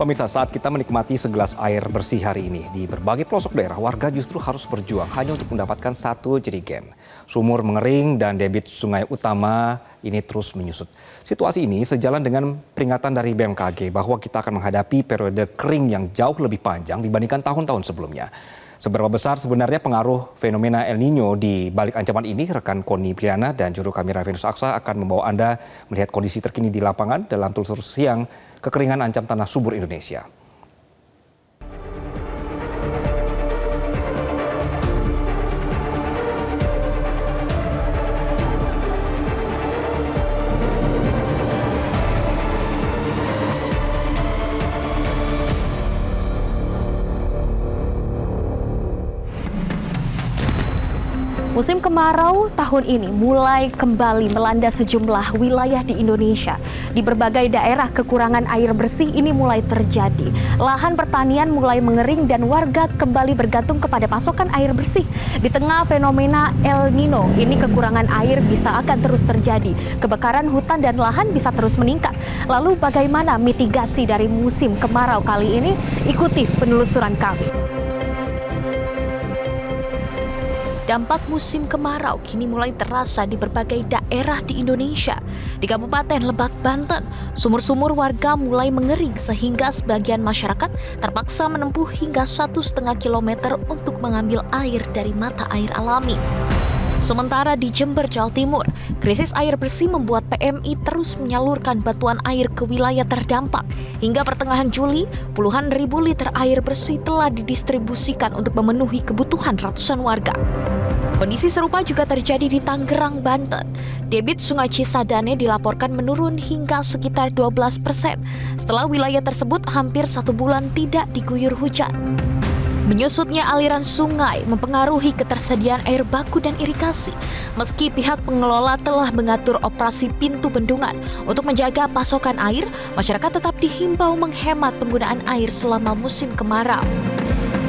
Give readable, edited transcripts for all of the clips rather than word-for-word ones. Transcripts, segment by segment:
Pemirsa, saat kita menikmati segelas air bersih hari ini, di berbagai pelosok daerah, warga justru harus berjuang hanya untuk mendapatkan satu jerigen. Sumur mengering dan debit sungai utama ini terus menyusut. Situasi ini sejalan dengan peringatan dari BMKG bahwa kita akan menghadapi periode kering yang jauh lebih panjang dibandingkan tahun-tahun sebelumnya. Seberapa besar sebenarnya pengaruh fenomena El Nino di balik ancaman ini? Rekan Koni Pliana dan juru kamera Venus Aksa akan membawa Anda melihat kondisi terkini di lapangan dalam telusur siang kekeringan ancam tanah subur Indonesia. Musim kemarau tahun ini mulai kembali melanda sejumlah wilayah di Indonesia. Di berbagai daerah kekurangan air bersih ini mulai terjadi. Lahan pertanian mulai mengering dan warga kembali bergantung kepada pasokan air bersih. Di tengah fenomena El Nino, ini kekurangan air bisa akan terus terjadi. Kebakaran hutan dan lahan bisa terus meningkat. Lalu bagaimana mitigasi dari musim kemarau kali ini? Ikuti penelusuran kami. Dampak musim kemarau kini mulai terasa di berbagai daerah di Indonesia. Di Kabupaten Lebak, Banten, sumur-sumur warga mulai mengering sehingga sebagian masyarakat terpaksa menempuh hingga 1,5 kilometer untuk mengambil air dari mata air alami. Sementara di Jember, Jawa Timur, krisis air bersih membuat PMI terus menyalurkan bantuan air ke wilayah terdampak. Hingga pertengahan Juli, puluhan ribu liter air bersih telah didistribusikan untuk memenuhi kebutuhan ratusan warga. Kondisi serupa juga terjadi di Tangerang, Banten. Debit Sungai Cisadane dilaporkan menurun hingga sekitar 12% setelah wilayah tersebut hampir 1 bulan tidak diguyur hujan. Menyusutnya aliran sungai mempengaruhi ketersediaan air baku dan irigasi. Meski pihak pengelola telah mengatur operasi pintu bendungan untuk menjaga pasokan air, masyarakat tetap dihimbau menghemat penggunaan air selama musim kemarau.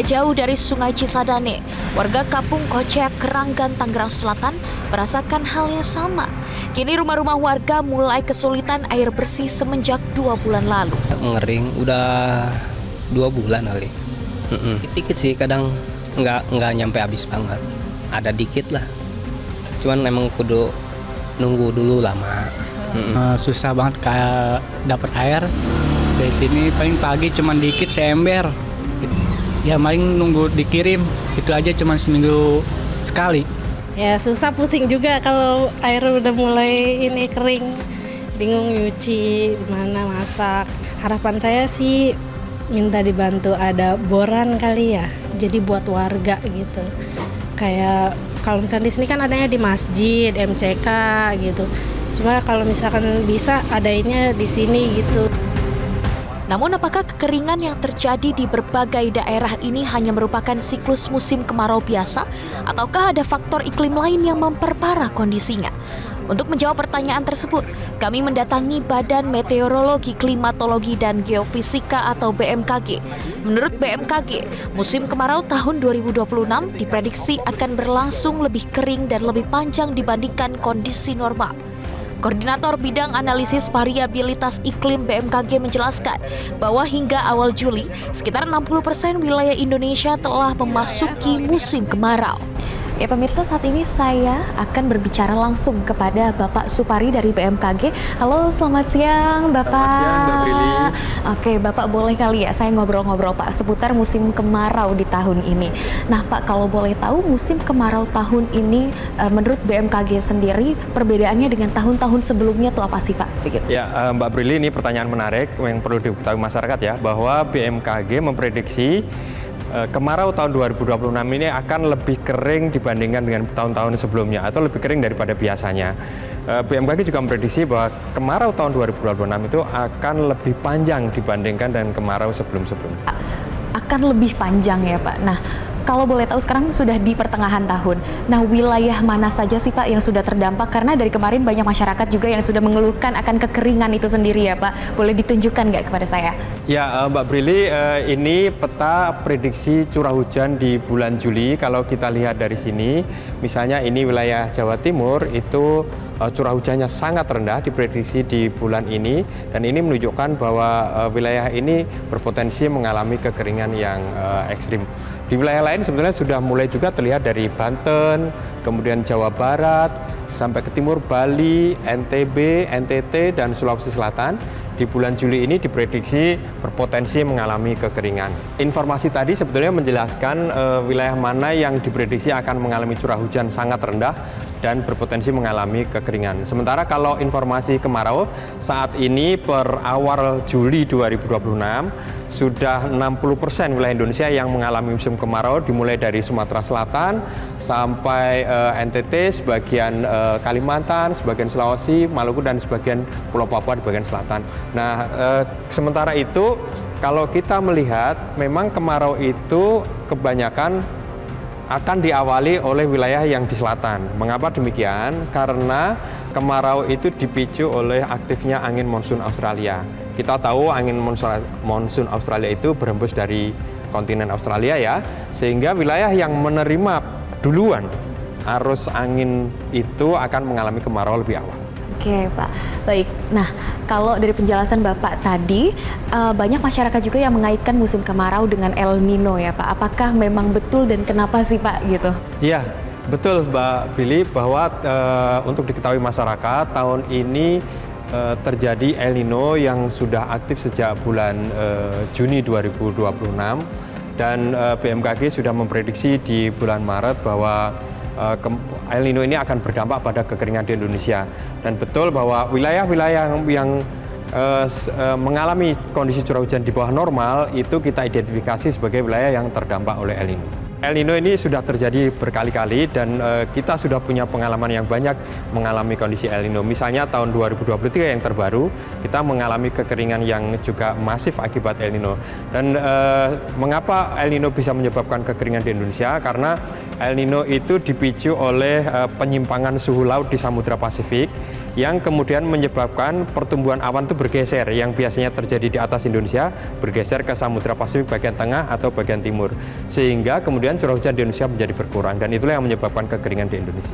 Jauh dari Sungai Cisadane, warga Kampung Kocek, Keranggan, Tangerang Selatan merasakan hal yang sama. Kini rumah-rumah warga mulai kesulitan air bersih semenjak 2 bulan lalu. Mengering udah 2 bulan kali. Dikit sih, kadang nggak nyampe habis banget. Ada dikit lah. Cuman memang kudu nunggu dulu lama. Susah banget kayak dapat air. Dari sini paling pagi cuman dikit seember. Ya paling nunggu dikirim. Itu aja cuman seminggu sekali. Ya susah, pusing juga kalau air udah mulai ini kering. Bingung nyuci, gimana masak. Harapan saya sih minta dibantu ada boran kali ya, jadi buat warga gitu. Kayak kalau misalnya di sini kan adanya di masjid, MCK gitu. Cuma kalau misalkan bisa adanya di sini gitu. Namun apakah kekeringan yang terjadi di berbagai daerah ini hanya merupakan siklus musim kemarau biasa? Ataukah ada faktor iklim lain yang memperparah kondisinya? Untuk menjawab pertanyaan tersebut, kami mendatangi Badan Meteorologi, Klimatologi, dan Geofisika atau BMKG. Menurut BMKG, musim kemarau tahun 2026 diprediksi akan berlangsung lebih kering dan lebih panjang dibandingkan kondisi normal. Koordinator Bidang Analisis Variabilitas Iklim BMKG menjelaskan bahwa hingga awal Juli, sekitar 60% wilayah Indonesia telah memasuki musim kemarau. Ya pemirsa, saat ini saya akan berbicara langsung kepada Bapak Supari dari BMKG. Halo, selamat siang Bapak. Selamat siang Mbak Prilly. Oke Bapak, boleh kali ya saya ngobrol-ngobrol Pak seputar musim kemarau di tahun ini. Nah Pak, kalau boleh tahu musim kemarau tahun ini menurut BMKG sendiri perbedaannya dengan tahun-tahun sebelumnya tuh apa sih Pak? Begitu. Ya Mbak Prilly, ini pertanyaan menarik yang perlu diketahui masyarakat ya, bahwa BMKG memprediksi kemarau tahun 2026 ini akan lebih kering dibandingkan dengan tahun-tahun sebelumnya atau lebih kering daripada biasanya. BMKG juga memprediksi bahwa kemarau tahun 2026 itu akan lebih panjang dibandingkan dengan kemarau sebelum-sebelumnya. Akan lebih panjang ya Pak. Nah, kalau boleh tahu sekarang sudah di pertengahan tahun. Nah, wilayah mana saja sih Pak yang sudah terdampak? Karena dari kemarin banyak masyarakat juga yang sudah mengeluhkan akan kekeringan itu sendiri ya Pak. Boleh ditunjukkan nggak kepada saya? Ya Mbak Prilly, ini peta prediksi curah hujan di bulan Juli. Kalau kita lihat dari sini, misalnya ini wilayah Jawa Timur itu curah hujannya sangat rendah diprediksi di bulan ini, dan ini menunjukkan bahwa wilayah ini berpotensi mengalami kekeringan yang ekstrim. Di wilayah lain sebenarnya sudah mulai juga terlihat dari Banten, kemudian Jawa Barat, sampai ke timur Bali, NTB, NTT, dan Sulawesi Selatan. Di bulan Juli ini diprediksi berpotensi mengalami kekeringan. Informasi tadi sebetulnya menjelaskan wilayah mana yang diprediksi akan mengalami curah hujan sangat rendah dan berpotensi mengalami kekeringan. Sementara kalau informasi kemarau, saat ini per awal Juli 2026 sudah 60% wilayah Indonesia yang mengalami musim kemarau, dimulai dari Sumatera Selatan sampai NTT, sebagian Kalimantan, sebagian Sulawesi, Maluku, dan sebagian Pulau Papua di bagian selatan. Nah, sementara itu kalau kita melihat memang kemarau itu kebanyakan akan diawali oleh wilayah yang di selatan. Mengapa demikian? Karena kemarau itu dipicu oleh aktifnya angin monsun Australia. Kita tahu angin monsun Australia itu berhembus dari kontinen Australia ya, sehingga wilayah yang menerima duluan arus angin itu akan mengalami kemarau lebih awal. Oke Pak, baik. Nah, kalau dari penjelasan Bapak tadi, banyak masyarakat juga yang mengaitkan musim kemarau dengan El Nino ya Pak. Apakah memang betul dan kenapa sih Pak gitu? Iya, betul Mbak Billy, bahwa untuk diketahui masyarakat, tahun ini terjadi El Nino yang sudah aktif sejak bulan Juni 2026, dan BMKG sudah memprediksi di bulan Maret bahwa El Nino ini akan berdampak pada kekeringan di Indonesia. Dan betul bahwa wilayah-wilayah yang mengalami kondisi curah hujan di bawah normal itu kita identifikasi sebagai wilayah yang terdampak oleh El Nino. El Nino ini sudah terjadi berkali-kali, dan kita sudah punya pengalaman yang banyak mengalami kondisi El Nino. Misalnya tahun 2023 yang terbaru, kita mengalami kekeringan yang juga masif akibat El Nino. Dan mengapa El Nino bisa menyebabkan kekeringan di Indonesia? Karena El Nino itu dipicu oleh penyimpangan suhu laut di Samudra Pasifik, yang kemudian menyebabkan pertumbuhan awan itu bergeser, yang biasanya terjadi di atas Indonesia bergeser ke Samudra Pasifik bagian tengah atau bagian timur, sehingga kemudian curah hujan di Indonesia menjadi berkurang, dan itulah yang menyebabkan kekeringan di Indonesia.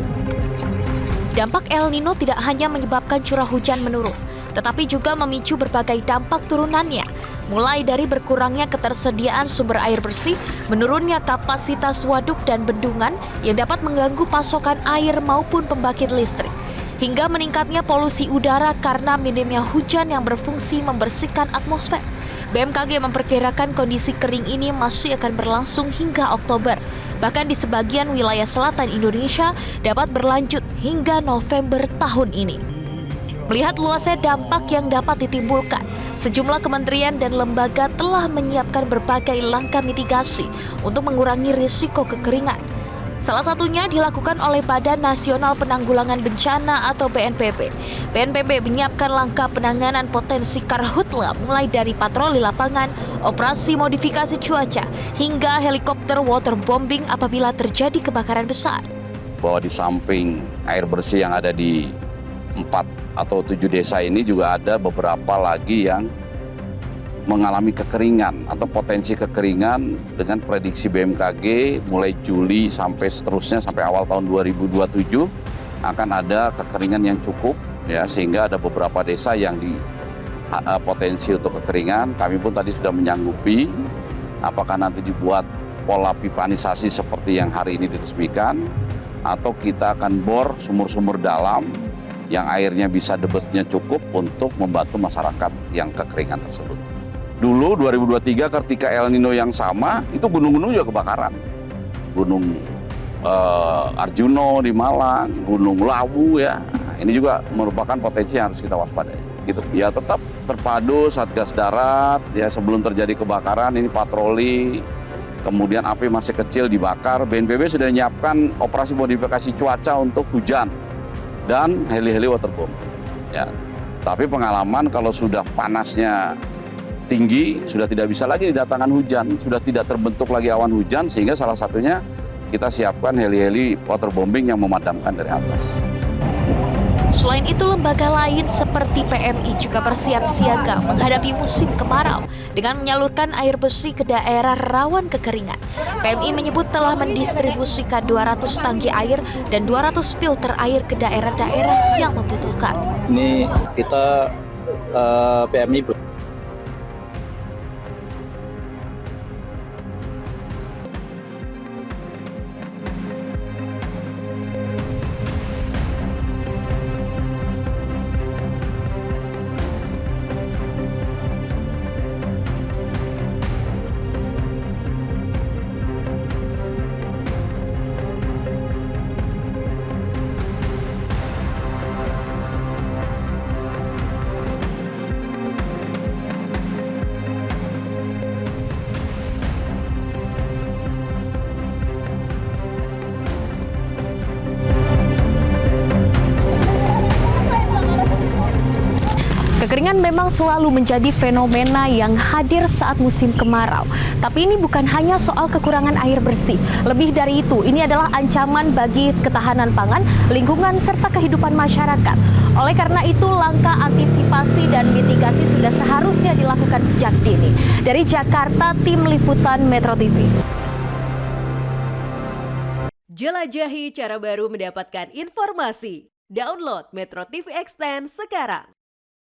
Dampak El Nino tidak hanya menyebabkan curah hujan menurun, tetapi juga memicu berbagai dampak turunannya, mulai dari berkurangnya ketersediaan sumber air bersih, menurunnya kapasitas waduk dan bendungan yang dapat mengganggu pasokan air maupun pembangkit listrik, hingga meningkatnya polusi udara karena minimnya hujan yang berfungsi membersihkan atmosfer. BMKG memperkirakan kondisi kering ini masih akan berlangsung hingga Oktober. Bahkan di sebagian wilayah selatan Indonesia dapat berlanjut hingga November tahun ini. Melihat luasnya dampak yang dapat ditimbulkan, sejumlah kementerian dan lembaga telah menyiapkan berbagai langkah mitigasi untuk mengurangi risiko kekeringan. Salah satunya dilakukan oleh Badan Nasional Penanggulangan Bencana atau BNPB. BNPB menyiapkan langkah penanganan potensi karhutla mulai dari patroli lapangan, operasi modifikasi cuaca, hingga helikopter waterbombing apabila terjadi kebakaran besar. Bahwa di samping air bersih yang ada di 4 atau 7 desa ini juga ada beberapa lagi yang mengalami kekeringan atau potensi kekeringan dengan prediksi BMKG mulai Juli sampai seterusnya sampai awal tahun 2027 akan ada kekeringan yang cukup ya, sehingga ada beberapa desa yang di potensi untuk kekeringan. Kami pun tadi sudah menyanggupi apakah nanti dibuat pola pipanisasi seperti yang hari ini diresmikan, atau kita akan bor sumur-sumur dalam yang airnya bisa debitnya cukup untuk membantu masyarakat yang kekeringan tersebut. Dulu 2023 ketika El Nino yang sama, itu gunung-gunung juga kebakaran. Gunung Arjuno di Malang, Gunung Lawu ya. Ini juga merupakan potensi yang harus kita waspadai. Gitu. Ya tetap terpadu Satgas Darat ya, sebelum terjadi kebakaran ini patroli. Kemudian api masih kecil dibakar. BNPB sudah menyiapkan operasi modifikasi cuaca untuk hujan dan heli-heli waterbombing. Ya. Tapi pengalaman kalau sudah panasnya tinggi, sudah tidak bisa lagi didatangkan hujan, sudah tidak terbentuk lagi awan hujan, sehingga salah satunya kita siapkan heli-heli waterbombing yang memadamkan dari atas. Selain itu, lembaga lain seperti PMI juga bersiap siaga menghadapi musim kemarau dengan menyalurkan air bersih ke daerah rawan kekeringan. PMI menyebut telah mendistribusikan 200 tangki air dan 200 filter air ke daerah-daerah yang membutuhkan. Ini kita PMI Kekeringan memang selalu menjadi fenomena yang hadir saat musim kemarau. Tapi ini bukan hanya soal kekurangan air bersih. Lebih dari itu, ini adalah ancaman bagi ketahanan pangan, lingkungan, serta kehidupan masyarakat. Oleh karena itu, langkah antisipasi dan mitigasi sudah seharusnya dilakukan sejak dini. Dari Jakarta, Tim Liputan Metro TV. Jelajahi cara baru mendapatkan informasi. Download Metro TV Extend sekarang.